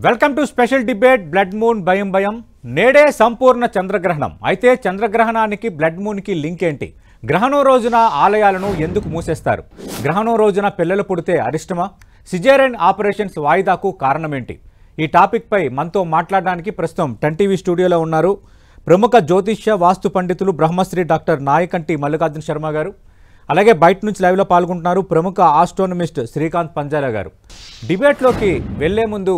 Welcome to special debate blood moon భయం భయం. నేడే సంపూర్ణ చంద్రగ్రహణం. అయితే చంద్రగ్రహణానికి బ్లడ్ మూన్కి లింక్ ఏంటి? గ్రహణం రోజున ఆలయాలను ఎందుకు మూసేస్తారు? గ్రహణం రోజున పిల్లలు పుడితే అరిష్టమా? సిజేరియన్ ఆపరేషన్స్ వాయిదాకు కారణం ఏంటి? ఈ టాపిక్ పై మనతో మాట్లాడడానికి ప్రస్తుతం 10 టీవీ స్టూడియోలో ఉన్నారు ప్రముఖ జ్యోతిష్య వాస్తు పండితులు బ్రహ్మశ్రీ డాక్టర్ నాయకంటి మల్లికార్జున శర్మ గారు. అలాగే బయట నుంచి లైవ్లో పాల్గొంటున్నారు ప్రముఖ ఆస్ట్రోనమిస్ట్ శ్రీకాంత్ పంజాల గారు. డిబేట్లోకి వెళ్లే ముందు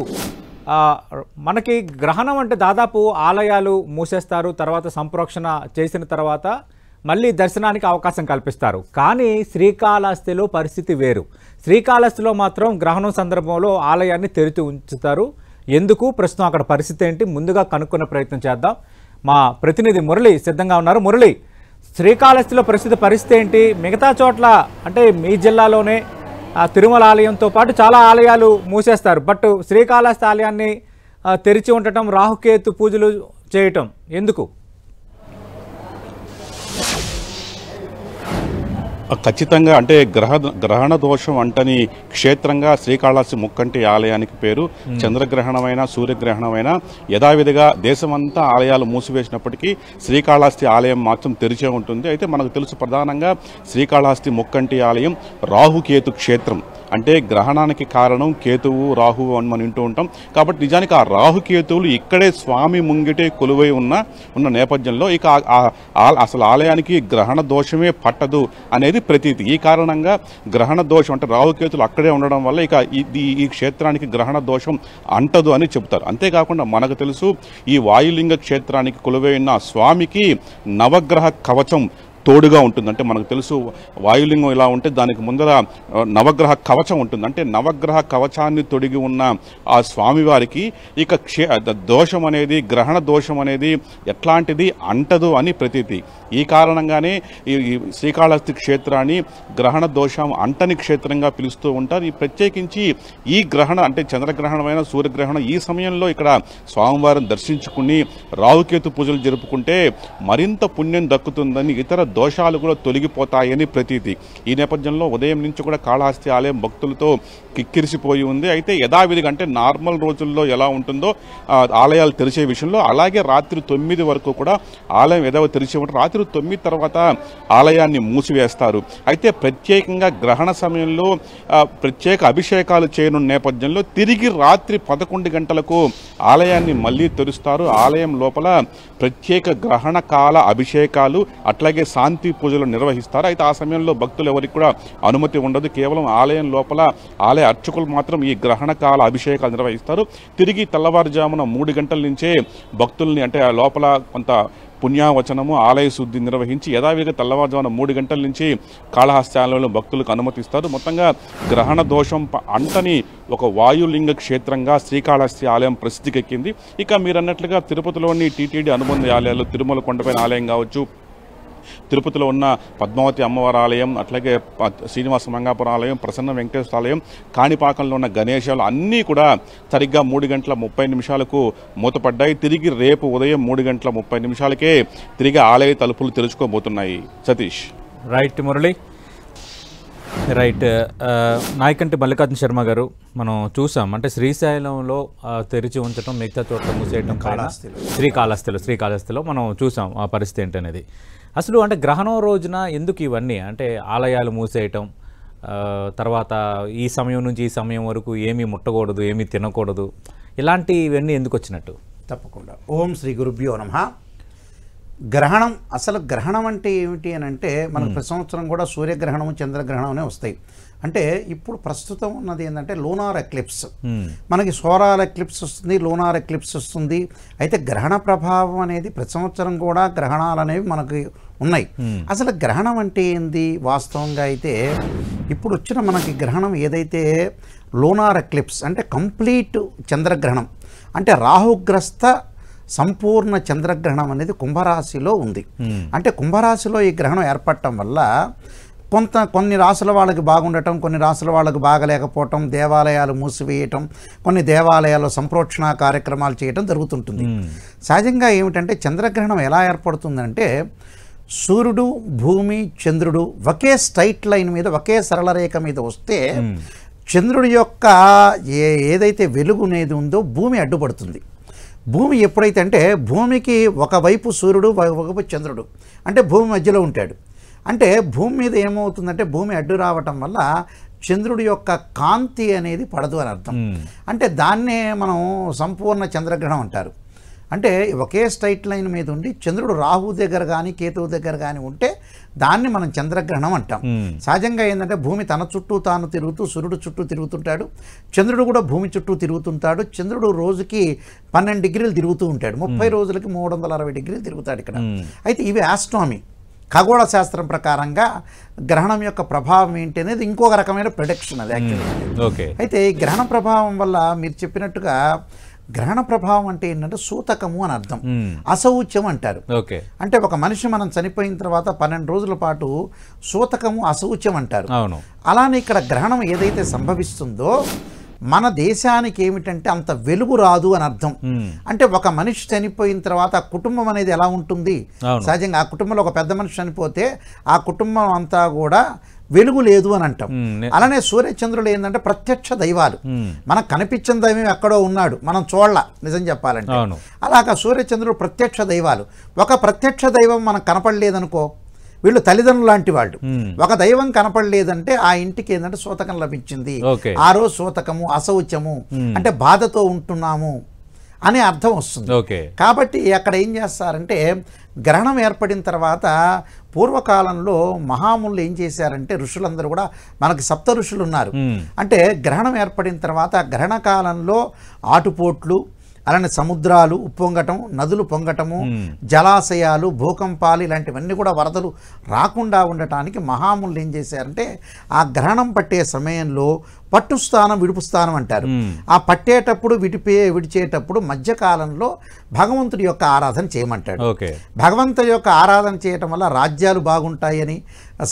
మనకి గ్రహణం అంటే దాదాపు ఆలయాలు మూసేస్తారు, తర్వాత సంప్రోక్షణ చేసిన తర్వాత మళ్ళీ దర్శనానికి అవకాశం కల్పిస్తారు. కానీ శ్రీకాళహస్తిలో పరిస్థితి వేరు. శ్రీకాళహస్తిలో మాత్రం గ్రహణం సందర్భంలో ఆలయాన్ని తెరిచి ఉంచుతారు. ఎందుకు? ప్రస్తుతం అక్కడ పరిస్థితి ఏంటి? ముందుగా కనుక్కునే ప్రయత్నం చేద్దాం. మా ప్రతినిధి మురళి సిద్ధంగా ఉన్నారు. మురళి, శ్రీకాళహస్తిలో పరిస్థితి ఏంటి? మిగతా చోట్ల అంటే మీ జిల్లాలోనే తిరుమల ఆలయంతో పాటు చాలా ఆలయాలు మూసేస్తారు, బట్ శ్రీకాళహస్తి ఆలయాన్ని తెరిచి ఉండటం, రాహుకేతు పూజలు చేయటం ఎందుకు? ఖచ్చితంగా అంటే గ్రహణ దోషం అంటని క్షేత్రంగా శ్రీకాళహస్తి ముక్కంటి ఆలయానికి పేరు. చంద్రగ్రహణమైనా సూర్యగ్రహణమైనా యథావిధిగా దేశమంతా ఆలయాలు మూసివేసినప్పటికీ శ్రీకాళహస్తి ఆలయం మాత్రం తెరిచే ఉంటుంది. అయితే మనకు తెలుసు ప్రధానంగా శ్రీకాళహస్తి ముక్కంటి ఆలయం రాహుకేతు క్షేత్రం. అంటే గ్రహణానికి కారణం కేతువు రాహువు అని మనం వింటూ ఉంటాం. కాబట్టి నిజానికి ఆ రాహుకేతువులు ఇక్కడే స్వామి ముంగిటే కొలువై ఉన్న నేపథ్యంలో ఇక అసలు ఆలయానికి గ్రహణ దోషమే పట్టదు అనేది ప్రతీతి. ఈ కారణంగా గ్రహణ దోషం అంటే రాహుకేతులు అక్కడే ఉండడం వల్ల ఇక ఈ క్షేత్రానికి గ్రహణ దోషం అంటదు అని చెబుతారు. అంతేకాకుండా మనకు తెలుసు ఈ వాయులింగ క్షేత్రానికి కొలువై ఉన్న స్వామికి నవగ్రహ కవచం తోడుగా ఉంటుంది. అంటే మనకు తెలుసు వాయులింగం ఇలా ఉంటే దానికి ముందర నవగ్రహ కవచం ఉంటుంది. అంటే నవగ్రహ కవచాన్ని తొడిగి ఉన్న ఆ స్వామివారికి ఇక దోషం అనేది, గ్రహణ దోషం అనేది ఎట్లాంటిది అంటదు అని ప్రతీతి. ఈ కారణంగానే ఈ శ్రీకాళహస్తి క్షేత్రాన్ని గ్రహణ దోషం అంటని క్షేత్రంగా పిలుస్తూ ఉంటారు. ఈ ప్రత్యేకించి ఈ గ్రహణ అంటే చంద్రగ్రహణమైన సూర్యగ్రహణం ఈ సమయంలో ఇక్కడ స్వామివారిని దర్శించుకుని రాహుకేతు పూజలు జరుపుకుంటే మరింత పుణ్యం దక్కుతుందని, ఇతర దోషాలు కూడా తొలగిపోతాయని ప్రతీతి. ఈ నేపథ్యంలో ఉదయం నుంచి కూడా కాళహస్తి ఆలయం భక్తులతో కిక్కిరిసిపోయి ఉంది. అయితే యథావిధిగా అంటే నార్మల్ రోజుల్లో ఎలా ఉంటుందో ఆలయాలు తెరిచే విషయంలో అలాగే రాత్రి 9 వరకు కూడా ఆలయం యథావిధి తెరిచి ఉంటారు. రాత్రి 9 తర్వాత ఆలయాన్ని మూసివేస్తారు. అయితే ప్రత్యేకంగా గ్రహణ సమయంలో ప్రత్యేక అభిషేకాలు చేయనున్న నేపథ్యంలో తిరిగి రాత్రి 11 గంటలకు ఆలయాన్ని మళ్ళీ తెరుస్తారు. ఆలయం లోపల ప్రత్యేక గ్రహణ కాల అభిషేకాలు అట్లాగే శాంతి పూజలు నిర్వహిస్తారు. అయితే ఆ సమయంలో భక్తులు ఎవరికి కూడా అనుమతి ఉండదు. కేవలం ఆలయం లోపల ఆలయ అర్చకులు మాత్రం ఈ గ్రహణ కాల అభిషేకాలు నిర్వహిస్తారు. తిరిగి తెల్లవారుజామున 3 గంటల నుంచే భక్తుల్ని అంటే ఆ లోపల కొంత పుణ్యావచనము ఆలయ శుద్ధి నిర్వహించి యథావిధిగా తెల్లవారుజామున 3 గంటల నుంచి కాళహస్తి ఆలయంలో భక్తులకు అనుమతిస్తారు. మొత్తంగా గ్రహణ దోషం అంటని ఒక వాయులింగ క్షేత్రంగా శ్రీకాళహస్తి ఆలయం ప్రసిద్ధికెక్కింది. ఇక మీరు అన్నట్లుగా తిరుపతిలోని టీటీడీ అనుబంధ ఆలయాలు, తిరుమల కొండపైన ఆలయం కావచ్చు, తిరుపతిలో ఉన్న పద్మావతి అమ్మవారి ఆలయం, అట్లాగే శ్రీనివాస మంగాపురం ఆలయం, ప్రసన్న వెంకటేశ్వర ఆలయం, కాణిపాకంలో ఉన్న గణేశాలు అన్నీ కూడా సరిగ్గా 3:30 మూతపడ్డాయి. తిరిగి రేపు ఉదయం 3:30 తిరిగి ఆలయ తలుపులు తెరుచుకోబోతున్నాయి. సతీష్. Right Murali, right. నాయకంటి మల్లికార్జున శర్మ గారు, మనం చూసాం అంటే శ్రీశైలంలో తెరిచి ఉంచడం, మిగతా చోట్ల మూసేయడం, శ్రీకాళహస్తిలో మనం చూసాం ఆ పరిస్థితి ఏంటనేది. అసలు అంటే గ్రహణం రోజున ఎందుకు ఇవన్నీ అంటే ఆలయాలు మూసేయటం, తర్వాత ఈ సమయం నుంచి ఈ సమయం వరకు ఏమీ ముట్టకూడదు, ఏమీ తినకూడదు, ఇలాంటివన్నీ ఎందుకు వచ్చినట్టు? తప్పకుండా. ఓం శ్రీ గురుభ్యో నమః. గ్రహణం, అసలు గ్రహణం అంటే ఏమిటి అని అంటే మనకు ప్రతి సంవత్సరం కూడా సూర్యగ్రహణము చంద్రగ్రహణం అనే వస్తాయి. అంటే ఇప్పుడు ప్రస్తుతం ఉన్నది ఏంటంటే లూనార్ ఎక్లిప్స్. మనకి సోలార్ ఎక్లిప్స్ వస్తుంది, లూనార్ ఎక్లిప్స్ వస్తుంది. అయితే గ్రహణ ప్రభావం అనేది ప్రతి సంవత్సరం కూడా గ్రహణాలు అనేవి మనకి ఉన్నాయి. అసలు గ్రహణం అంటే ఏంది వాస్తవంగా? అయితే ఇప్పుడు వచ్చిన మనకి గ్రహణం ఏదైతే లూనార్ ఎక్లిప్స్ అంటే కంప్లీట్ చంద్రగ్రహణం, అంటే రాహుగ్రస్త సంపూర్ణ చంద్రగ్రహణం అనేది కుంభరాశిలో ఉంది. అంటే కుంభరాశిలో ఈ గ్రహణం ఏర్పడటం వల్ల కొన్ని రాసుల వాళ్ళకి బాగుండటం, కొన్ని రాసుల వాళ్ళకి బాగలేకపోవటం, దేవాలయాలు మూసివేయటం, కొన్ని దేవాలయాల్లో సంప్రోక్షణ కార్యక్రమాలు చేయటం జరుగుతుంటుంది. సహజంగా ఏమిటంటే చంద్రగ్రహణం ఎలా ఏర్పడుతుందంటే సూర్యుడు, భూమి, చంద్రుడు ఒకే స్ట్రైట్ లైన్ మీద, ఒకే సరళ రేఖ మీద వస్తే చంద్రుడి యొక్క ఏదైతే వెలుగు అనేది ఉందో భూమి అడ్డుపడుతుంది. భూమి ఎప్పుడైతే అంటే భూమికి ఒకవైపు సూర్యుడు ఒకవైపు చంద్రుడు అంటే భూమి మధ్యలో ఉంటాడు. అంటే భూమి మీద ఏమవుతుందంటే భూమి అడ్డు రావటం వల్ల చంద్రుడి యొక్క కాంతి అనేది పడదు అని అర్థం. అంటే దాన్నే మనం సంపూర్ణ చంద్రగ్రహణం అంటారు. అంటే ఒకే స్ట్రైట్ లైన్ మీద ఉండి చంద్రుడు రాహు దగ్గర కానీ కేతువు దగ్గర కానీ ఉంటే దాన్ని మనం చంద్రగ్రహణం అంటాం. సహజంగా ఏంటంటే భూమి తన చుట్టూ తాను తిరుగుతూ సూర్యుడు చుట్టూ తిరుగుతుంటాడు, చంద్రుడు కూడా భూమి చుట్టూ తిరుగుతుంటాడు. చంద్రుడు రోజుకి 12 డిగ్రీలు తిరుగుతూ ఉంటాడు, 30 రోజులకి 360 డిగ్రీలు తిరుగుతాడు ఇక్కడ. అయితే ఇవి ఆస్ట్రానమీ ఖగోళ శాస్త్రం ప్రకారంగా గ్రహణం యొక్క ప్రభావం ఏంటి అనేది ఇంకొక రకమైన ప్రొడక్షన్ అది యాక్చువల్లీ. అయితే ఈ గ్రహణ ప్రభావం వల్ల మీరు చెప్పినట్టుగా గ్రహణ ప్రభావం అంటే ఏంటంటే సూతకము అని అర్థం, అశౌచ్యం అంటారు. అంటే ఒక మనిషి మనం చనిపోయిన తర్వాత 12 రోజుల పాటు సూతకము అశౌచ్యం అంటారు. అలానే ఇక్కడ గ్రహణం ఏదైతే సంభవిస్తుందో మన దేశానికి ఏమిటంటే అంత వెలుగు రాదు అని అర్థం. అంటే ఒక మనిషి చనిపోయిన తర్వాత ఆ కుటుంబం అనేది ఎలా ఉంటుంది, సహజంగా ఆ కుటుంబంలో ఒక పెద్ద మనిషి చనిపోతే ఆ కుటుంబం అంతా కూడా వెలుగు లేదు అని అంటాం. అలానే సూర్యచంద్రులు ఏంటంటే ప్రత్యక్ష దైవాలు, మనకు కనిపించిన దైవం ఎక్కడో ఉన్నాడు, మనం చూడాల నిజం చెప్పాలంటే. అలాగా సూర్యచంద్రుడు ప్రత్యక్ష దైవాలు. ఒక ప్రత్యక్ష దైవం మనకు కనపడలేదనుకో, వీళ్ళు తల్లిదండ్రులు లాంటి వాళ్ళు, ఒక దైవం కనపడలేదంటే ఆ ఇంటికి ఏంటంటే సూతకం లభించింది, ఆ రోజు సూతకము అశౌచము అంటే బాధతో ఉంటున్నాము అనే అర్థం వస్తుంది. కాబట్టి అక్కడ ఏం చేస్తారంటే గ్రహణం ఏర్పడిన తర్వాత పూర్వకాలంలో మహాములు ఏం చేశారంటే ఋషులందరూ కూడా మనకి 7 ఋషులు ఉన్నారు. అంటే గ్రహణం ఏర్పడిన తర్వాత గ్రహణ కాలంలో ఆటుపోట్లు, అలానే సముద్రాలు ఉప్పొంగటం, నదులు పొంగటము, జలాశయాలు, భూకంపాలు ఇలాంటివన్నీ కూడా వరదలు రాకుండా ఉండటానికి మహాములు ఏం చేశారంటే ఆ గ్రహణం పట్టే సమయంలో పట్టు స్థానం విడుపు స్థానం అంటారు. ఆ పట్టేటప్పుడు విడిచేటప్పుడు మధ్యకాలంలో భగవంతుడి యొక్క ఆరాధన చేయమంటాడు. భగవంతుడి యొక్క ఆరాధన చేయటం వల్ల రాజ్యాలు బాగుంటాయని,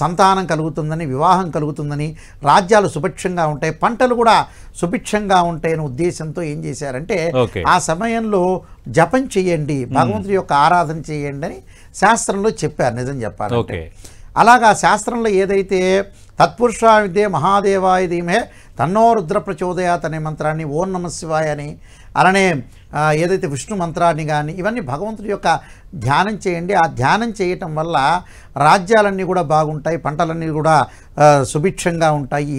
సంతానం కలుగుతుందని, వివాహం కలుగుతుందని, రాజ్యాలు సుభిక్షంగా ఉంటాయి, పంటలు కూడా సుభిక్షంగా ఉంటాయనే ఉద్దేశంతో ఏం చేశారంటే ఆ సమయంలో జపం చేయండి, భగవంతుడి యొక్క ఆరాధన చేయండి అని శాస్త్రంలో చెప్పారు. నిజం చెప్పాలంటే అలాగా శాస్త్రంలో ఏదైతే తత్పురుషా విద్యే మహాదేవాయ ధీమహే తన్నో రుద్ర ప్రచోదయాత్ అనే మంత్రాన్ని, ఓం నమః శివాయ అని, అలానే ఏదైతే విష్ణు మంత్రాన్ని కానీ ఇవన్నీ భగవంతుడి యొక్క ధ్యానం చేయండి. ఆ ధ్యానం చేయటం వల్ల రాజ్యాలన్నీ కూడా బాగుంటాయి, పంటలన్నీ కూడా సుభిక్షంగా ఉంటాయి.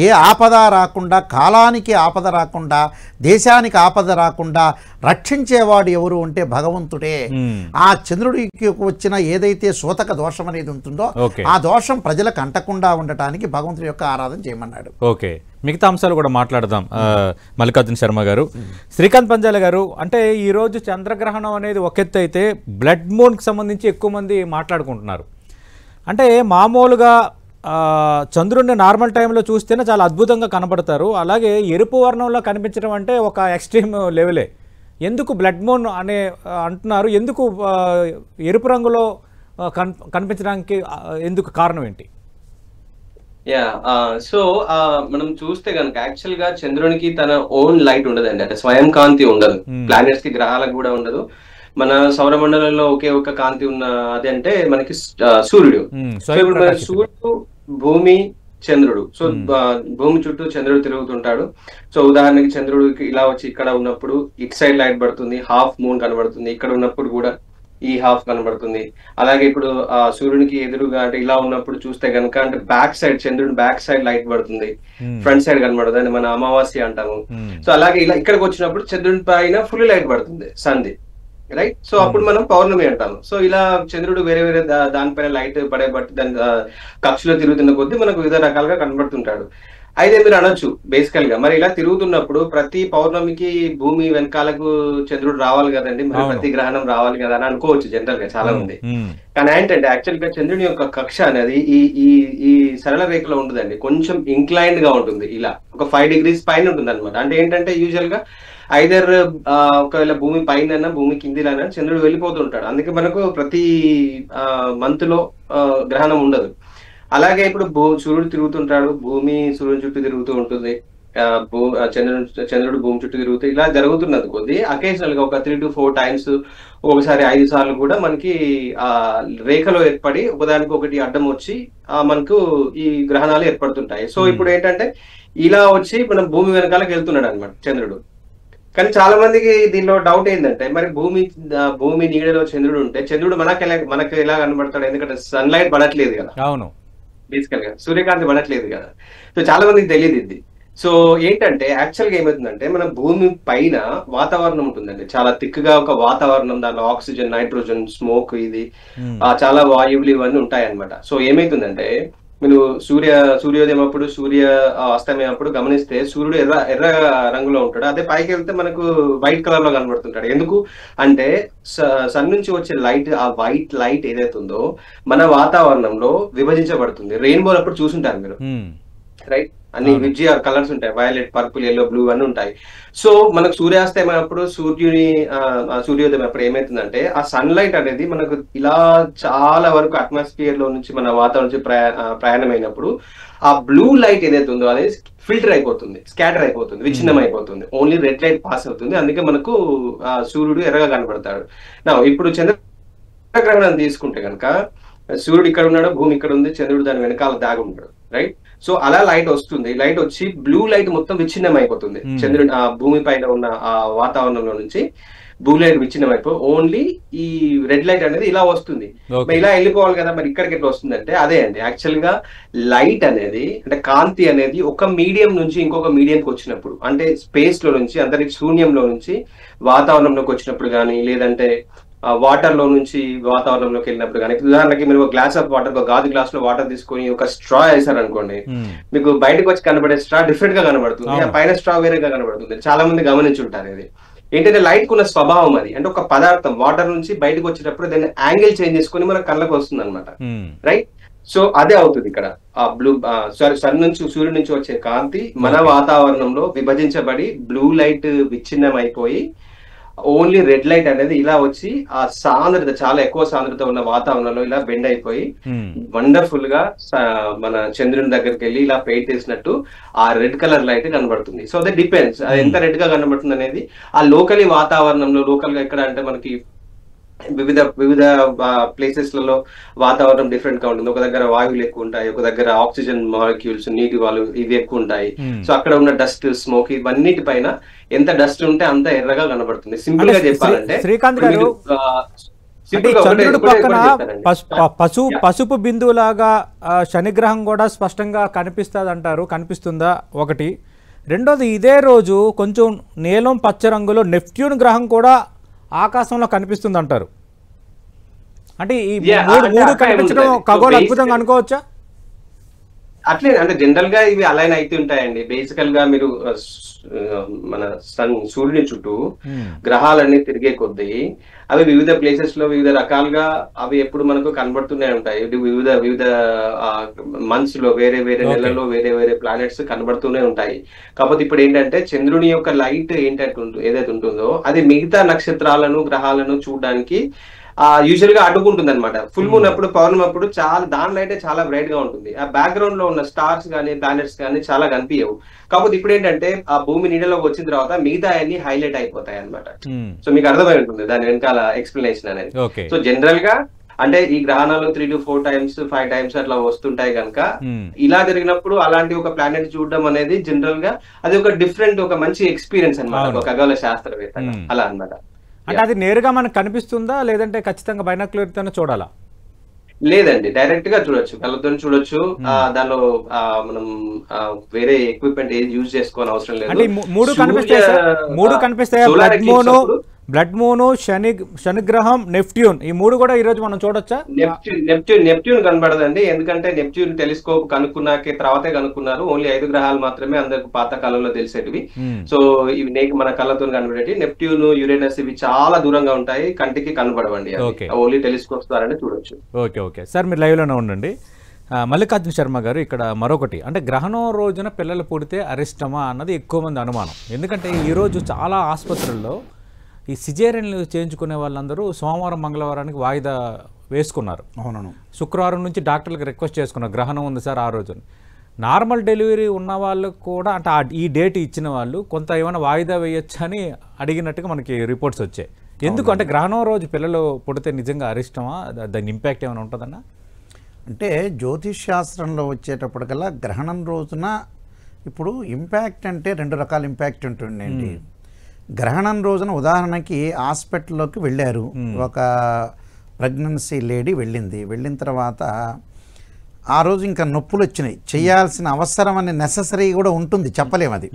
ఏ ఆపద రాకుండా, కాలానికి ఆపద రాకుండా, దేశానికి ఆపద రాకుండా రక్షించేవాడు ఎవరు అంటే భగవంతుడే. ఆ చంద్రుడికి వచ్చిన ఏదైతే సూతక దోషం అనేది ఉంటుందో ఆ దోషం ప్రజలకు అంటకుండా ఉండటానికి భగవంతుడి యొక్క ఆరాధన చేయమన్నాడు. మిగతా అంశాలు కూడా మాట్లాడదాం. మల్లికార్జున శర్మ గారు, శ్రీకాంత్ పంజాల గారు, అంటే ఈరోజు చంద్రగ్రహణం అనేది ఒక ఎత్తు అయితే బ్లడ్ మూన్కి సంబంధించి ఎక్కువ మంది మాట్లాడుకుంటున్నారు. అంటే మామూలుగా చంద్రుడిని నార్మల్ టైంలో చూస్తేనే చాలా అద్భుతంగా కనబడతారు, అలాగే ఎరుపు వర్ణంలో కనిపించడం అంటే ఒక ఎక్స్ట్రీమ్ లెవెలే. ఎందుకు బ్లడ్ మూన్ అనే అంటున్నారు, ఎందుకు ఎరుపు రంగులో కనిపించడానికి ఎందుకు కారణం ఏంటి? సో మనం చూస్తే కనుక యాక్చువల్ గా చంద్రునికి తన ఓన్ లైట్ ఉండదండి, అంటే స్వయం కాంతి ఉండదు. ప్లానెట్స్ కి, గ్రహాలకు కూడా ఉండదు. మన సౌరమండలంలో ఒకే ఒక కాంతి ఉన్న అది అంటే మనకి సూర్యుడు. సో ఇప్పుడు మన సూర్యుడు, భూమి, చంద్రుడు. సో భూమి చుట్టూ చంద్రుడు తిరుగుతుంటాడు. సో ఉదాహరణకి చంద్రుడికి ఇలా వచ్చి ఇక్కడ ఉన్నప్పుడు ఇటు సైడ్ లైట్ పడుతుంది, హాఫ్ మూన్ కనబడుతుంది. ఇక్కడ ఉన్నప్పుడు కూడా ఈ హాఫ్ కనబడుతుంది. అలాగే ఇప్పుడు ఆ సూర్యునికి ఎదురుగా అంటే ఇలా ఉన్నప్పుడు చూస్తే కనుక అంటే బ్యాక్ సైడ్, చంద్రుడి బ్యాక్ సైడ్ లైట్ పడుతుంది, ఫ్రంట్ సైడ్ కనబడదు, అని మన అమావాస్య అంటాము. సో అలాగే ఇలా ఇక్కడికి వచ్చినప్పుడు చంద్రుడి పైన ఫుల్ లైట్ పడుతుంది, సంధి, రైట్. సో అప్పుడు మనం పౌర్ణమి అంటాము. సో ఇలా చంద్రుడు వేరే వేరే దానిపైన లైట్ పడే బట్టి దాని కక్షలో తిరుగుతున్న కొద్దీ మనకు వివిధ రకాలుగా కనబడుతుంటాడు. అయితే మీరు అనొచ్చు బేసికల్ గా, మరి ఇలా తిరుగుతున్నప్పుడు ప్రతి పౌర్ణమికి భూమి వెనకాలకు చంద్రుడు రావాలి కదండి, మరి ప్రతి గ్రహణం రావాలి కదా అని అనుకోవచ్చు జనరల్ గా చాలా మంది. కానీ ఏంటంటే యాక్చువల్ గా చంద్రుని యొక్క కక్ష అనేది ఈ సరళ రేఖలో ఉండదండి, కొంచెం ఇంక్లైన్డ్ గా ఉంటుంది. ఇలా ఒక 5 degrees పైన ఉంటుంది అనమాట. అంటే ఏంటంటే యూజువల్ గా ఐదర్ ఒకవేళ భూమి పైన భూమి కిందిలైనా చంద్రుడు వెళ్ళిపోతుంటాడు. అందుకే మనకు ప్రతి మంత్ లో గ్రహణం ఉండదు. అలాగే ఇప్పుడు సూర్యుడు తిరుగుతుంటాడు, భూమి సూర్యుని చుట్టూ తిరుగుతూ ఉంటుంది, చంద్రుడు భూమి చుట్టూ తిరుగుతూ ఇలా జరుగుతున్నది కొద్ది అకేషనల్ గా ఒక 3 to 4 times, ఒకసారి 5 సార్లు కూడా మనకి ఆ రేఖలో ఏర్పడి ఒకదానికి ఒకటి అడ్డం వచ్చి మనకు ఈ గ్రహణాలు ఏర్పడుతుంటాయి. సో ఇప్పుడు ఏంటంటే ఇలా వచ్చి మనం భూమి వెనకాలకు వెళ్తున్నాడు అనమాట చంద్రుడు. కానీ చాలా మందికి దీనిలో డౌట్ ఏంటంటే మరి భూమి నీడలో చంద్రుడు ఉంటే చంద్రుడు మనకు ఎలా కనబడతాడు, ఎందుకంటే సన్ లైట్ పడట్లేదు కదా, అవును, బేసికల్ గా సూర్యకాంతి పడట్లేదు కదా. సో చాలా మందికి తెలియదు ఇది. సో ఏంటంటే యాక్చువల్ గా ఏమవుతుందంటే మన భూమి పైన వాతావరణం ఉంటుందండి, చాలా థిక్గా ఒక వాతావరణం, దాంట్లో ఆక్సిజన్, నైట్రోజన్, స్మోక్, ఇది చాలా వాయువులు ఇవన్నీ ఉంటాయి అనమాట. సో ఏమైతుందంటే మీరు సూర్యోదయం అప్పుడు, సూర్య అస్తమయం అప్పుడు గమనిస్తే సూర్యుడు ఎర్ర రంగులో ఉంటాడు, అదే పైకి వెళ్తే మనకు వైట్ కలర్ లో కనబడుతుంటాడు. ఎందుకు అంటే సన్ నుంచి వచ్చే లైట్, ఆ వైట్ లైట్ ఏదైతే ఉందో మన వాతావరణంలో విభజించబడుతుంది. రెయిన్బో అప్పుడు చూసుంటారు మీరు, రైట్? అన్ని విబ్జియ్ కలర్స్ ఉంటాయి, వైలెట్, పర్పుల్, ఎల్లో, బ్లూ అన్ని ఉంటాయి. సో మనకు సూర్యాస్తమయం అప్పుడు, సూర్యోదయం అప్పుడు ఏమైతుందంటే ఆ సన్ లైట్ అనేది మనకు ఇలా చాలా వరకు అట్మాస్ఫియర్ లో నుంచి మన వాతావరణం నుంచి ప్రయాణం అయినప్పుడు ఆ బ్లూ లైట్ ఏదైతే ఉందో అనేది ఫిల్టర్ అయిపోతుంది, స్కాటర్ అయిపోతుంది, విచ్ఛిన్నం అయిపోతుంది. ఓన్లీ రెడ్ లైట్ పాస్ అవుతుంది. అందుకే మనకు సూర్యుడు ఎర్రగా కనబడతాడు. నా ఇప్పుడు చంద్రగ్రహణం తీసుకుంటే కనుక సూర్యుడు ఇక్కడ ఉన్నాడు, భూమి ఇక్కడ ఉంది, చంద్రుడు దాని వెనకాల దాగి ఉంటాడు, రైట్? సో అలా లైట్ వస్తుంది, లైట్ వచ్చి బ్లూ లైట్ మొత్తం విచ్ఛిన్నం అయిపోతుంది. చంద్రుడు ఆ భూమి పైన ఉన్న ఆ వాతావరణంలో నుంచి బ్లూ లైట్ విచ్ఛిన్నం అయిపోయి ఓన్లీ ఈ రెడ్ లైట్ అనేది ఇలా వస్తుంది. మరి ఇలా వెళ్ళిపోవాలి కదా, మరి ఇక్కడికి ఎట్లా వస్తుంది అంటే అదే అండి, యాక్చువల్ గా లైట్ అనేది అంటే కాంతి అనేది ఒక మీడియం నుంచి ఇంకొక మీడియంకి వచ్చినప్పుడు, అంటే స్పేస్ లో నుంచి అంతరిక్ష శూన్యంలో నుంచి వాతావరణంలోకి వచ్చినప్పుడు కానీ, లేదంటే వాటర్ లో నుంచి వాతావరణంలోకి వెళ్ళినప్పుడు కానీ, ఉదాహరణకి మీరు ఒక గ్లాస్ ఆఫ్ వాటర్, ఒక గాజు గ్లాస్ లో వాటర్ తీసుకొని ఒక స్ట్రా వేసారు అనుకోండి, మీకు బయటకు వచ్చి కనబడే స్ట్రా డిఫరెంట్ గా కనబడుతుంది, ఆ పైన స్ట్రా వేరేగా కనబడుతుంది. చాలా మంది గమనించుంటారు. ఇది ఏంటంటే లైట్ కున్న స్వభావం అది, అంటే ఒక పదార్థం వాటర్ నుంచి బయటకు వచ్చేటప్పుడు దాన్ని యాంగిల్ చేంజ్ చేసుకుని మన కళ్ళకు వస్తుంది అనమాట, రైట్? సో అదే అవుతుంది ఇక్కడ. ఆ బ్లూ సన్ నుంచి, సూర్యుడి నుంచి వచ్చే కాంతి మన వాతావరణంలో విభజించబడి బ్లూ లైట్ విచ్ఛిన్నం అయిపోయి ఓన్లీ రెడ్ లైట్ అనేది ఇలా వచ్చి ఆ సాంద్రత, చాలా ఎక్కువ సాంద్రత ఉన్న వాతావరణంలో ఇలా బెండ్ అయిపోయి వండర్ఫుల్ గా మన చంద్రుని దగ్గరికి వెళ్ళి ఇలా పెయింట్ వేసినట్టు ఆ రెడ్ కలర్ లైట్ కనబడుతుంది. సో అది డిపెండ్స్, అది ఎంత రెడ్ గా కనబడుతుంది అనేది ఆ లోకల్ వాతావరణంలో, లోకల్ గా ఎక్కడ అంటే మనకి వివిధ ప్లేసెస్ లలో వాతావరణం డిఫరెంట్ గా ఉంటుంది. ఒక దగ్గర వాయువులు ఎక్కువ ఉంటాయి, ఒక దగ్గర ఆక్సిజన్ మాలిక్యూల్స్, నీటి వాళ్ళు ఇవి ఎక్కువ ఉంటాయి. సో అక్కడ ఉన్న డస్ట్, స్మోక్, ఇవన్నిటి పైన ఎంత డస్ట్ ఉంటే అంత ఎర్రగా కనబడుతుంది. సింపుల్ గా చెప్పాలంటే శ్రీకాంత్ గారు, చంద్రుడు పక్కన పసుపు బిందువులాగా శనిగ్రహం కూడా స్పష్టంగా కనిపిస్తుంది అంటారు, కనిపిస్తుందా? ఒకటి. రెండోది, ఇదే రోజు కొంచెం నీలం పచ్చ రంగులో నెప్ట్యూన్ గ్రహం కూడా ఆకాశంలో కనిపిస్తుంది అంటారు. అంటే ఈ మూడు కనిపించడం ఖగోళ అద్భుతంగా అనుకోవచ్చా? అట్లే అంటే జనరల్ గా ఇవి అలైన్ అయితే ఉంటాయండి. బేసికల్ గా మీరు మన సూర్యుని చుట్టూ గ్రహాలన్నీ తిరిగే కొద్దీ అవి వివిధ ప్లేసెస్ లో వివిధ రకాలుగా అవి ఎప్పుడు మనకు కనబడుతూనే ఉంటాయి. వివిధ మంత్స్ లో వేరే నెలల్లో వేరే ప్లానెట్స్ కనబడుతూనే ఉంటాయి. కాకపోతే ఇప్పుడు ఏంటంటే చంద్రుని యొక్క లైట్ ఏదైతే ఉంటుందో అది మిగతా నక్షత్రాలను, గ్రహాలను చూడడానికి యూజువల్ గా అడ్డుకుంటుంది అనమాట. ఫుల్ మూన్ అప్పుడు, పౌర్ణమి అప్పుడు చాలా దాని లైట్ చాలా బ్రైట్ గా ఉంటుంది. ఆ బ్యాక్గ్రౌండ్ లో ఉన్న స్టార్స్ కానీ, ప్లానెట్స్ కానీ చాలా కనిపించవు. కాకపోతే ఇప్పుడు ఏంటంటే ఆ భూమి నీడలోకి వచ్చిన తర్వాత మిగతా అన్ని హైలైట్ అయిపోతాయి అనమాట. సో మీకు అర్థమై ఉంటుంది దాని వెనకాల ఎక్స్ప్లెనేషన్ అనేది. సో జనరల్ గా అంటే ఈ గ్రహణాలు 3 to 4 times 5 times అట్లా వస్తుంటాయి కనుక ఇలా జరిగినప్పుడు అలాంటి ఒక ప్లానెట్ చూడడం అనేది జనరల్ గా అది ఒక డిఫరెంట్, ఒక మంచి ఎక్స్పీరియన్స్ అనమాట ఒక ఖగోళ శాస్త్రవేత్త అలా అనమాట. అంటే అది నేరుగా మనకు కనిపిస్తుందా, లేదంటే ఖచ్చితంగా బైనాక్యులర్ తోనే చూడాలా? లేదండి, డైరెక్ట్ గా చూడొచ్చు, కళ్ళతో చూడొచ్చు. దానిలో మనం వేరే ఎక్విప్మెంట్ ఏది యూజ్ చేసుకోవాలని అవసరం లేదు. అంటే మూడు కనిపిస్తాయి, బ్లడ్ మూన్, శనిగ్రహం, నెప్ట్యూన్, ఈ మూడు కూడా ఈ రోజు మనం చూడొచ్చా? నెప్ట్యూన్ కనబడదండి, ఎందుకంటే నెప్ట్యూన్ టెలిస్కోప్ కనుక్కున్నాకే తర్వాతే కనుక్కున్నారు. ఓన్లీ 5 గ్రహాలు మాత్రమే అందరికి పాత కాలంలో తెలిసేటివి. సో ఇవి మన కళ్ళతో కనబడేవి. నెప్ట్యూన్, యురేనస్ ఇవి చాలా దూరంగా ఉంటాయి, కంటికి కనబడవండి. ఓన్లీ టెలిస్కోప్స్ ద్వారానే చూడొచ్చు. ఓకే సార్, మీరు లైవ్ లోనే ఉండండి. మల్లికార్జున శర్మ గారు, ఇక్కడ మరొకటి, అంటే గ్రహణం రోజున పిల్లలు పుడితే అరిష్టమా అన్నది ఎక్కువ మంది అనుమానం. ఎందుకంటే ఈరోజు చాలా ఆసుపత్రుల్లో ఈ సిజేరియన్లు చేయించుకునే వాళ్ళందరూ సోమవారం, మంగళవారానికి వాయిదా వేసుకున్నారు. అవునను. శుక్రవారం నుంచి డాక్టర్లకు రిక్వెస్ట్ చేసుకున్నారు, గ్రహణం ఉంది సార్ ఆ రోజున. నార్మల్ డెలివరీ ఉన్న వాళ్ళు కూడా, అంటే ఈ డేట్ ఇచ్చిన వాళ్ళు కొంత ఏమైనా వాయిదా వేయొచ్చు అని అడిగినట్టుగా మనకి రిపోర్ట్స్ వచ్చాయి. ఎందుకు అంటే గ్రహణం రోజు పిల్లలు పుడితే నిజంగా అరిష్టమా, దాని ఇంపాక్ట్ ఏమైనా ఉంటుందన్నా? అంటే జ్యోతిష్ శాస్త్రంలో వచ్చేటప్పటికల్లా గ్రహణం రోజున ఇప్పుడు ఇంపాక్ట్ అంటే 2 రకాల ఇంపాక్ట్ ఉంటుందండి. గ్రహణం రోజున ఉదాహరణకి హాస్పిటల్లోకి వెళ్ళారు, ఒక ప్రెగ్నెన్సీ లేడీ వెళ్ళిన తర్వాత ఆ రోజు ఇంకా నొప్పులు వచ్చినాయి, చేయాల్సిన అవసరం అనే నెససరీ కూడా ఉంటుంది, చెప్పలేము అది.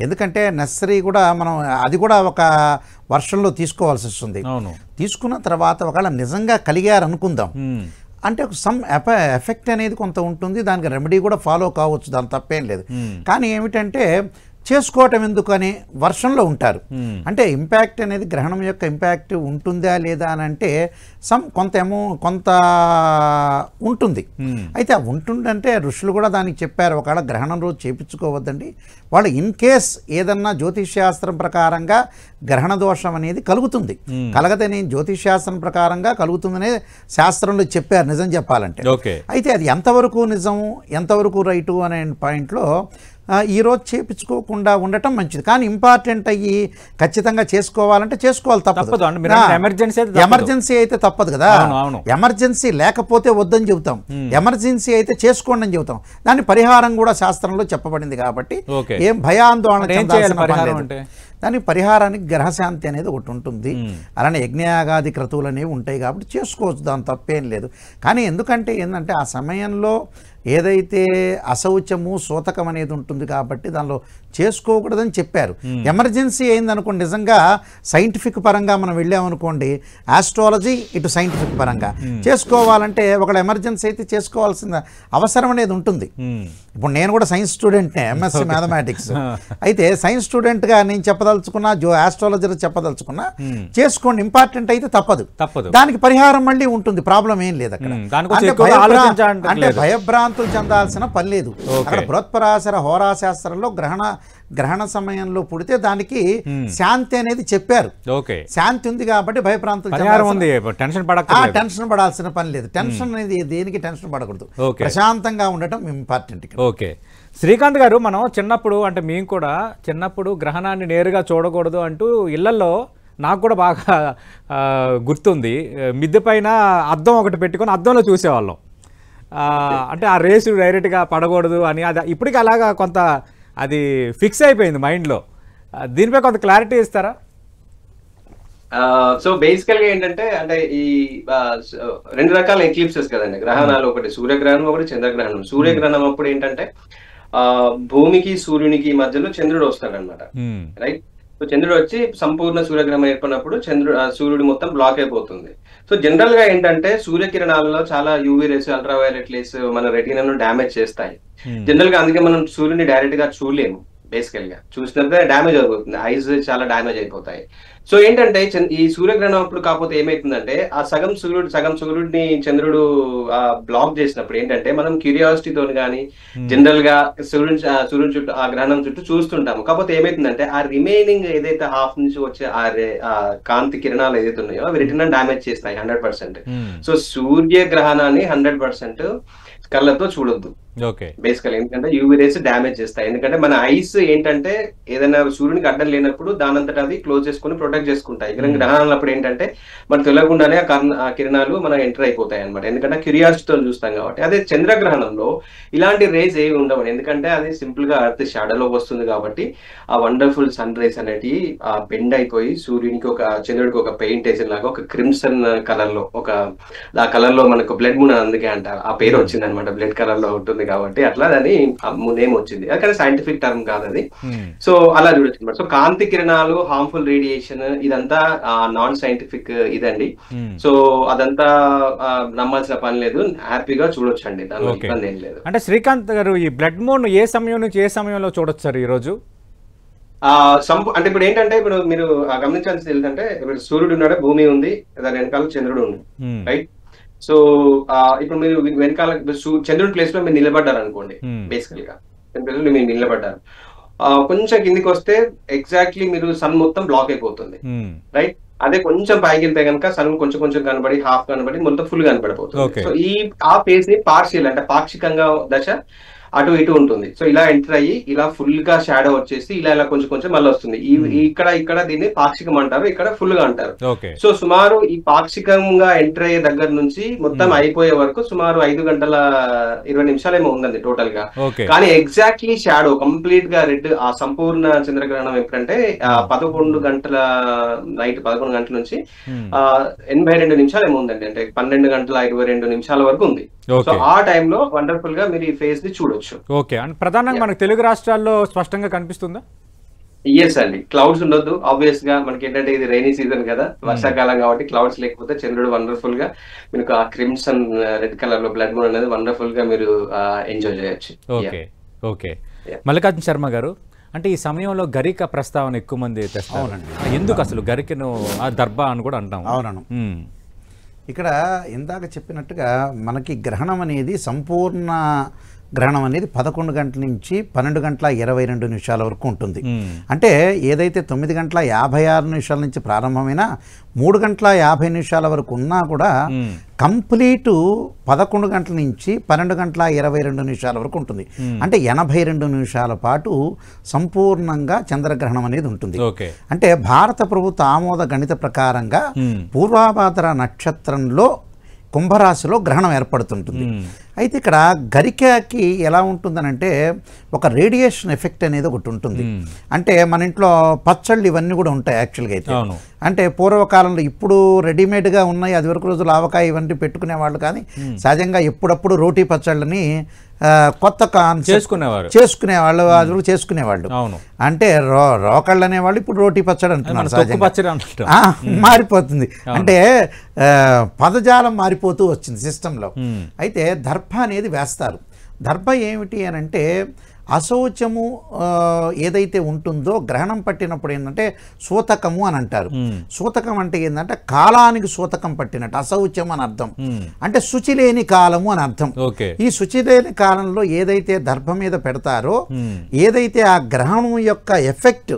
ఎందుకంటే నెససరీ కూడా మనం అది కూడా ఒక వర్షంలో తీసుకోవాల్సి వస్తుంది. తీసుకున్న తర్వాత ఒకవేళ నిజంగా కలిగారు అనుకుందాం, అంటే సమ్ ఎఫెక్ట్ అనేది కొంత ఉంటుంది, దానికి రెమెడీ కూడా ఫాలో కావచ్చు, దాని తప్పేం లేదు. కానీ ఏమిటంటే చేసుకోవటం ఎందుకని వర్షంలో ఉంటారు. అంటే ఇంపాక్ట్ అనేది గ్రహణం యొక్క ఇంపాక్ట్ ఉంటుందా లేదా అని అంటే కొంత ఉంటుంది. అయితే ఉంటుందంటే ఋషులు కూడా దానికి చెప్పారు, ఒకవేళ గ్రహణం రోజు చేపించుకోవద్దండి. వాళ్ళు ఇన్ కేస్ ఏదన్నా జ్యోతిష్శాస్త్రం ప్రకారంగా గ్రహణ దోషం అనేది కలుగుతుంది, కలగదని జ్యోతిష్శాస్త్రం ప్రకారంగా కలుగుతుందనే శాస్త్రంలో చెప్పారు నిజం చెప్పాలంటే. అయితే అది ఎంతవరకు నిజము ఎంతవరకు రైటు అనే పాయింట్లో ఈరోజు చేపించుకోకుండా ఉండటం మంచిది. కానీ ఇంపార్టెంట్ అయ్యి ఖచ్చితంగా చేసుకోవాలంటే చేసుకోవాలి, తప్పదు. ఎమర్జెన్సీ అయితే తప్పదు కదా. ఎమర్జెన్సీ లేకపోతే వద్దని చెబుతాం, ఎమర్జెన్సీ అయితే చేసుకోండి అని చెబుతాం. దాని పరిహారం కూడా శాస్త్రంలో చెప్పబడింది కాబట్టి ఏం భయాందోళన చెందాల్సిన పని లేదు. దానికి పరిహారానికి గ్రహశాంతి అనేది ఒకటి ఉంటుంది, అలానే యజ్ఞయాగాది క్రతువులు అనేవి ఉంటాయి కాబట్టి చేసుకోవచ్చు, దాని తప్పేం లేదు. కానీ ఎందుకంటే ఏంటంటే ఆ సమయంలో ఏదైతే అశౌచము సూతకం అనేది ఉంటుంది కాబట్టి దానిలో చేసుకోకూడదని చెప్పారు. ఎమర్జెన్సీ అయిందనుకోండి, నిజంగా సైంటిఫిక్ పరంగా మనం వెళ్ళామనుకోండి, ఆస్ట్రాలజీ ఇటు సైంటిఫిక్ పరంగా చేసుకోవాలంటే ఒకళ్ళు ఎమర్జెన్సీ అయితే చేసుకోవాల్సిన అవసరం అనేది ఉంటుంది. ఇప్పుడు నేను కూడా సైన్స్ స్టూడెంట్నే, ఎంఎస్సీ మ్యాథమెటిక్స్. అయితే సైన్స్ స్టూడెంట్గా నేను చెప్పదలుచుకున్నా, ఆస్ట్రాలజర్ చెప్పదలుచుకున్నా చేసుకోండి, ఇంపార్టెంట్ అయితే తప్పదు. దానికి పరిహారం మళ్ళీ ఉంటుంది, ప్రాబ్లం ఏం లేదు అక్కడ. అంటే భయభ్రాంతులు చెందాల్సిన పని లేదు అక్కడ. బృహత్పరాశర హోరాశాస్త్రంలో గ్రహణ సమయంలో పుడితే దానికి శాంతి అనేది చెప్పారు. శాంతి ఉంది కాబట్టి భయభ్రాంతులు టెన్షన్ పడాల్సిన పని లేదు. టెన్షన్ అనేది దేనికి టెన్షన్ పడకూడదు, ప్రశాంతంగా ఉండటం ఇంపార్టెంట్. ఓకే శ్రీకాంత్ గారు, మనం చిన్నప్పుడు అంటే మేము కూడా చిన్నప్పుడు గ్రహణాన్ని నేరుగా చూడకూడదు అంటూ ఇళ్లలో నాకు కూడా బాగా గుర్తుంది, మిద్దె పైన అద్దం ఒకటి పెట్టుకొని అద్దంలో చూసేవాళ్ళం. అంటే ఆ రేసు డైరెక్ట్గా పడకూడదు అని, అది ఇప్పటికీ అలాగా కొంత అది ఫిక్స్ అయిపోయింది మైండ్లో. దీనిపై కొంత క్లారిటీ ఇస్తారా? సో బేసికల్ గా ఏంటంటే అంటే ఈ 2 రకాల ఎక్లిప్సెస్ కదండి గ్రహణాలు, ఒకటి సూర్యగ్రహణం ఒకటి చంద్రగ్రహణం. సూర్యగ్రహణం అప్పుడు ఏంటంటే భూమికి సూర్యునికి మధ్యలో చంద్రుడు వస్తాడు అనమాట, రైట్. సో చంద్రుడు వచ్చి సంపూర్ణ సూర్యగ్రహణం ఏర్పడినప్పుడు సూర్యుడు మొత్తం బ్లాక్ అయిపోతుంది. సో జనరల్ గా ఏంటంటే సూర్యకిరణాలలో చాలా యూవీ రేస్, అల్ట్రావైలెట్ రేస్ మన రెటీనాను డ్యామేజ్ చేస్తాయి. జనరల్ గా అందుకే మనం సూర్యుని డైరెక్ట్ గా చూడలేము, బేసికల్ గా చూసినప్పుడే డ్యామేజ్ అయిపోతుంది, ఐస్ చాలా డ్యామేజ్ అయిపోతాయి. సో ఏంటంటే ఈ సూర్యగ్రహణం అప్పుడు కాకపోతే ఏమైతుందంటే ఆ సగం సూర్యుడిని చంద్రుడు బ్లాక్ చేసినప్పుడు ఏంటంటే మనం క్యూరియాసిటీతో కానీ జనరల్ గా సూర్యుని చుట్టూ ఆ గ్రహణం చుట్టూ చూస్తుంటాము. కాకపోతే ఏమైతుందంటే ఆ రిమైనింగ్ ఏదైతే హాఫ్ నుంచి వచ్చే ఆ కాంతి కిరణాలు ఏదైతే ఉన్నాయో అవి రెటీనా డ్యామేజ్ చేస్తాయి 100%. సో సూర్యగ్రహణాన్ని 100% కళ్ళతో చూడొద్దు బేసికల్, ఎందుకంటే యూవీ రేస్ డ్యామేజ్ చేస్తాయి. ఎందుకంటే మన ఐస్ ఏంటంటే ఏదైనా సూర్యునికి అడ్డం లేనప్పుడు దానంతటా అది క్లోజ్ చేసుకుని ప్రొటెక్ట్ చేసుకుంటాయి. గ్రహణాలప్పుడు ఏంటంటే మనకు తెలియకుండానే ఆ కిరణాలు మనం ఎంటర్ అయిపోతాయి అనమాట, ఎందుకంటే క్యూరియాసిటీతో చూస్తాం కాబట్టి. అదే చంద్రగ్రహణంలో ఇలాంటి రేస్ ఏవి ఉండవు, ఎందుకంటే అది సింపుల్ గా అర్త్ షాడోలో వస్తుంది కాబట్టి ఆ వండర్ఫుల్ సన్ రేస్ అనేటివి బెండ్ అయిపోయి చంద్రుడికి ఒక పెయింట్ వేసిన లాగా ఒక క్రిమ్సన్ కలర్ లో ఆ కలర్ లో మనకు బ్లడ్ మూన్ అందుకే అంటారు, ఆ పేరు వచ్చింది అనమాట, బ్లడ్ కలర్ లో ఉంటుంది కాబట్టి అట్లా దాని నేమ్ వచ్చింది. కానీ సైంటిఫిక్ టర్మ్ కాదు అది. సో అలా చూడొచ్చు అనమాట. సో కాంతి కిరణాలు, హార్మ్ఫుల్ రేడియేషన్ ఇదంతా నాన్ సైంటిఫిక్ ఇదండి. సో అదంతా నమ్మాల్సిన పని లేదు, హ్యాపీగా చూడొచ్చు అండి, దానిలో ఇబ్బంది ఏం లేదు. అంటే శ్రీకాంత్ గారు, ఈ బ్లడ్ మూన్ ఏ సమయం నుంచి ఏ సమయంలో చూడొచ్చు సార్ ఈ రోజు? అంటే ఇప్పుడు ఏంటంటే ఇప్పుడు మీరు గమనించాల్సింది ఏంటంటే ఇప్పుడు సూర్యుడు ఉన్నాడు, భూమి ఉంది, దాని వెనకాల చంద్రుడు ఉంది, రైట్. సో ఇప్పుడు మీరు వెనకాల చంద్రుడి ప్లేస్ లో మీరు నిలబడ్డారు అనుకోండి, బేసికల్ గా మీరు నిలబడ్డారు, కొంచెం కిందికి వస్తే ఎగ్జాక్ట్లీ మీరు సన్ మొత్తం బ్లాక్ అయిపోతుంది, రైట్. అదే కొంచెం పైకి వెళ్తే కనుక సన్ కొంచెం కనబడి హాఫ్ కనబడి మొత్తం ఫుల్ కనబడిపోతుంది. సో ఆ ఫేజ్ ని పార్షియల్ అంటే పాక్షికంగా దశ అటు ఇటు ఉంటుంది. సో ఇలా ఎంటర్ అయ్యి ఇలా ఫుల్ గా షాడో వచ్చేసి ఇలా కొంచెం కొంచెం మళ్ళీ వస్తుంది. ఇక్కడ దీన్ని పాక్షికం అంటారు, ఇక్కడ ఫుల్ గా అంటారు. సో సుమారు ఈ పాక్షికంగా ఎంటర్ అయ్యే దగ్గర నుంచి మొత్తం అయిపోయే వరకు సుమారు 5 గంటల 20 నిమిషాలు ఏమో ఉందండి టోటల్ గా. కానీ ఎగ్జాక్ట్లీ షాడో కంప్లీట్ గా రెడ్ ఆ సంపూర్ణ చంద్రగ్రహణం ఎప్పుడంటే 11 గంటల నైట్ 11 గంటల నుంచి 82 నిమిషాలు ఏమో ఉందండి, అంటే 12 గంటల 22 నిమిషాల వరకు ఉంది. సో ఆ టైంలో వండర్ఫుల్ గా మీరు ఈ ఫేస్ ని చూడొచ్చు. ఓకే, అండ్ ప్రధానంగా మనకు తెలుగు రాష్ట్రాల్లో స్పష్టంగా కనిపిస్తుందా? ఎస్ అండి, క్లౌడ్స్ ఉండొద్దు ఆబ్వియస్ గా. మనకి ఏంటంటే ఇది రైనీ సీజన్ కదా, వర్షాకాలం కాబట్టి క్లౌడ్స్ లేకపోతే చంద్రుడు వండర్ఫుల్ గా మీకు ఆ క్రిమ్సన్ రెడ్ కలర్ లో బ్లడ్ మూన్ అనేది వండర్ఫుల్ గా మీరు ఎంజాయ్ చేయొచ్చు. ఓకే ఓకే, మల్లికార్జున శర్మ గారు, అంటే ఈ సమయంలో గరిక ప్రస్తావన ఎక్కువ మంది తెస్తారు. ఎందుకు అసలు గరికను దర్భా అని కూడా అంటాం? అవునను. ఇక్కడ ఇందాక చెప్పినట్టుగా మనకి గ్రహణం అనేది సంపూర్ణ గ్రహణం అనేది 11 గంటల నుంచి 12 గంటల 22 నిమిషాల వరకు ఉంటుంది. అంటే ఏదైతే 9 గంటల 56 నిమిషాల నుంచి ప్రారంభమైన 3 గంటల 50 నిమిషాల వరకు ఉన్నా కూడా కంప్లీట్ 11 గంటల నుంచి 12 గంటల 22 నిమిషాల వరకు ఉంటుంది. అంటే 82 నిమిషాల పాటు సంపూర్ణంగా చంద్రగ్రహణం అనేది ఉంటుంది. అంటే భారత ప్రభుత్వ ఆమోద గణిత ప్రకారంగా పూర్వాభాద్ర నక్షత్రంలో కుంభరాశిలో గ్రహణం ఏర్పడుతుంటుంది. అయితే ఇక్కడ గరికకి ఎలా ఉంటుందనంటే ఒక రేడియేషన్ ఎఫెక్ట్ అనేది ఒకటి ఉంటుంది. అంటే మన ఇంట్లో పచ్చళ్ళు ఇవన్నీ కూడా ఉంటాయి యాక్చువల్గా. అయితే అంటే పూర్వకాలంలో ఇప్పుడు రెడీమేడ్గా ఉన్నాయి, అది వరకు రోజులు ఆవకాయ ఇవన్నీ పెట్టుకునేవాళ్ళు. కానీ సహజంగా ఎప్పుడప్పుడు రోటీ పచ్చళ్ళని కొత్త చేసుకునేవాళ్ళు, అది వరకు చేసుకునేవాళ్ళు. అంటే రోకళ్ళు అనేవాళ్ళు ఇప్పుడు రోటీ పచ్చడి అంటున్నారు. సహజంగా మారిపోతుంది, అంటే పదజాలం మారిపోతూ వచ్చింది సిస్టంలో. అయితే దర్భ అనేది వేస్తారు. దర్భ ఏమిటి అని అంటే అశౌచము ఏదైతే ఉంటుందో గ్రహణం పట్టినప్పుడు ఏంటంటే సూతకము అని అంటారు. సూతకం అంటే ఏంటంటే కాలానికి సూతకం పట్టినట్టు, అశౌచం అని అర్థం. అంటే శుచి లేని కాలము అని అర్థం. ఈ శుచి లేని కాలంలో ఏదైతే దర్భ మీద పెడతారో, ఏదైతే ఆ గ్రహణం యొక్క ఎఫెక్ట్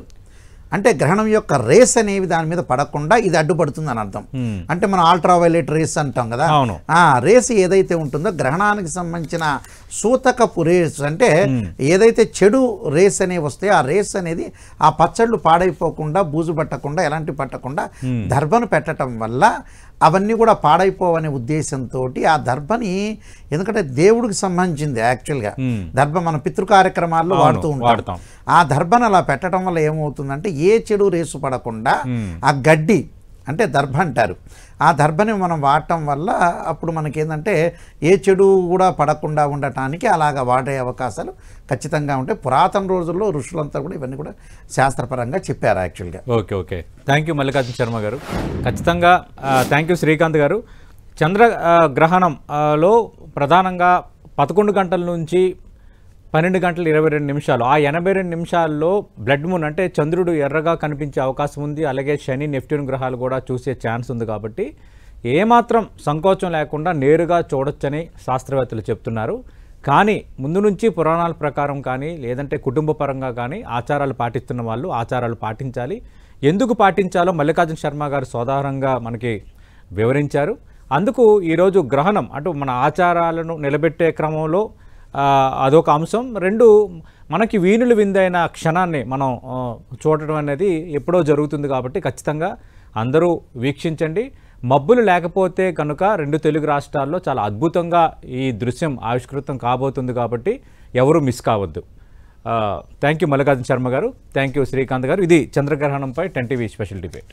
అంటే గ్రహణం యొక్క రేస్ అనేవి దాని మీద పడకుండా ఇది అడ్డుపడుతుంది అని అర్థం. అంటే మనం అల్ట్రావైలెట్ రేస్ అంటాం కదా, ఆ రేస్ ఏదైతే ఉంటుందో గ్రహణానికి సంబంధించిన సూతకపు రేస్, అంటే ఏదైతే చెడు రేస్ అనేవి వస్తాయో ఆ రేస్ అనేది ఆ పచ్చళ్ళు పాడైపోకుండా, బూజు పట్టకుండా, ఎలాంటి పట్టకుండా దర్భను పెట్టడం వల్ల అవన్నీ కూడా పాడైపోవనే ఉద్దేశంతో ఆ దర్భని, ఎందుకంటే దేవుడికి సంబంధించింది యాక్చువల్గా దర్భ, మన పితృ కార్యక్రమాల్లో వాడుతూ ఉంటాం. ఆ దర్భను అలా పెట్టడం వల్ల ఏమవుతుందంటే ఏ చెడు రేసు పడకుండా ఆ గడ్డి అంటే దర్భ అంటారు, ఆ దర్భని మనం వాడటం వల్ల అప్పుడు మనకేంటంటే ఏ చెడు కూడా పడకుండా ఉండటానికి అలాగా వాడే అవకాశాలు ఖచ్చితంగా ఉంటాయి. పురాతన రోజుల్లో ఋషులంతా కూడా ఇవన్నీ కూడా శాస్త్రపరంగా చెప్పారు యాక్చువల్గా. Okay okay, thank you Mallikarjuna Sharma గారు. ఖచ్చితంగా థ్యాంక్ యూ శ్రీకాంత్ గారు. చంద్రగ్రహణంలో ప్రధానంగా 11 గంటల నుంచి 12 గంటల 22 నిమిషాలు, ఆ 82 నిమిషాల్లో బ్లడ్ మూన్ అంటే చంద్రుడు ఎర్రగా కనిపించే అవకాశం ఉంది. అలాగే శని, నెప్ట్యూన్ గ్రహాలు కూడా చూసే ఛాన్స్ ఉంది. కాబట్టి ఏమాత్రం సంకోచం లేకుండా నేరుగా చూడొచ్చని శాస్త్రవేత్తలు చెప్తున్నారు. కానీ ముందు నుంచి పురాణాల ప్రకారం కానీ లేదంటే కుటుంబ పరంగా కానీ ఆచారాలు పాటిస్తున్న వాళ్ళు ఆచారాలు పాటించాలి. ఎందుకు పాటించాలో మల్లికార్జున శర్మ గారు సోదాహరంగా మనకి వివరించారు. అందుకు ఈరోజు గ్రహణం అటు మన ఆచారాలను నిలబెట్టే క్రమంలో అదొక అంశం. 2, మనకి వీణులు విందైన క్షణాన్ని మనం చూడటం అనేది ఎప్పుడో జరుగుతుంది. కాబట్టి ఖచ్చితంగా అందరూ వీక్షించండి. మబ్బులు లేకపోతే కనుక 2 తెలుగు రాష్ట్రాల్లో చాలా అద్భుతంగా ఈ దృశ్యం ఆవిష్కృతం కాబోతుంది. కాబట్టి ఎవరు మిస్ కావద్దు. థ్యాంక్ యూ మల్లికార్జున శర్మ గారు, థ్యాంక్ యూ శ్రీకాంత్ గారు. ఇది చంద్రగ్రహణంపై 10 టీవీ స్పెషల్ డిబేట్.